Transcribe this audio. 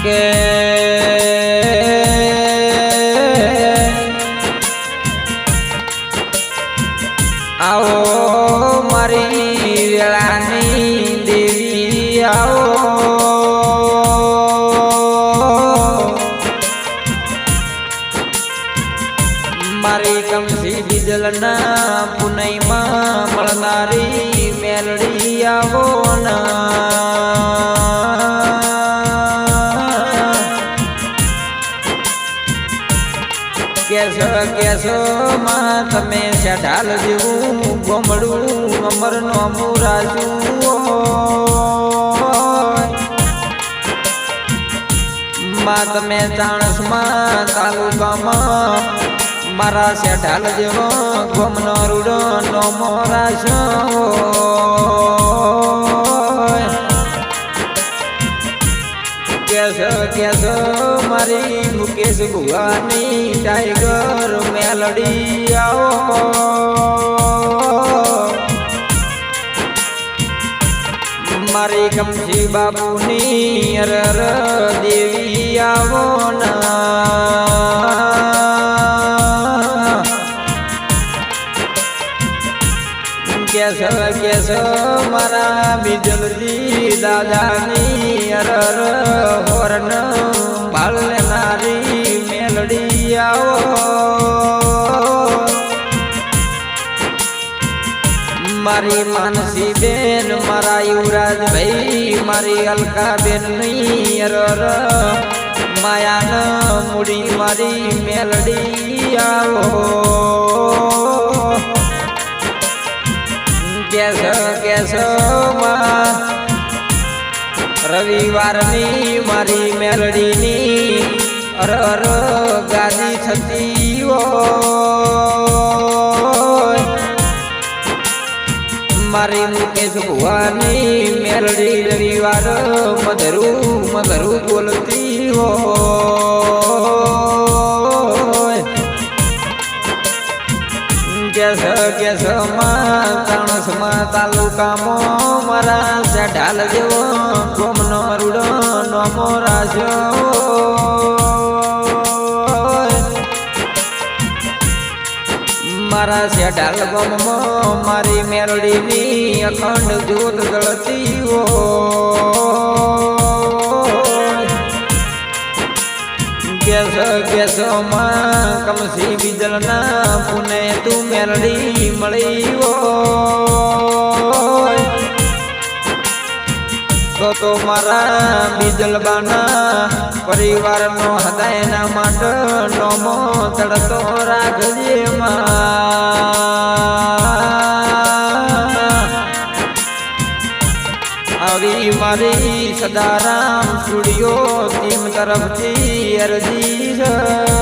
કે આવો મારી વેળાની દેવી આવો મારી કમસી બીજલના પુનઈમાં મળનારી મેલડી આવો કેસો માં તમે ઢાલ જેવું ગોમડું અમરનો મુરાજુ માં તમે ચાણસમાં તાલુકામાં મારા શેઠાલ જેવો ગોમનો રૂડો નો મોરાશ કેસો મારી મુકેશ ભુવાની ટાઈગર મેલડી આવો મારી કમસી બાપુની અરર દેવી આવો કેસો મારા બીજલજી દાદાની અરર હોરન પાલનારી મેલડી આવો મારી માનસી બેન મારા યુવરાજ ભાઈ મારી અલકા બેન ની અરર માયાન મૂડી મારી મેલડી આવો કેસો માં રવિવારની મારી મેલડીની અરર ગાદી થતી મારી મુકેશ ભુવાની મેલડી રવિવાર મધરું બોલતી કેસો માં ચાણસમાં તાલુકામાં મારા શેઠાલ જેવો ગોમનો રૂડો નો મોરાશો મારા શેઠાલ ગોમમાં મારી મેલડીની અખંડ જ્યોત જળતી કેસો માં કમસી બીજલના પુને તું મેલડી મળી તો મારા બીજલબાના પરિવારનો હૃદયના માટે નોમો તડતો રાખજે આવી મારી સદારામ સ્ટુડિયો ટીમ તરફથી અરજી છે।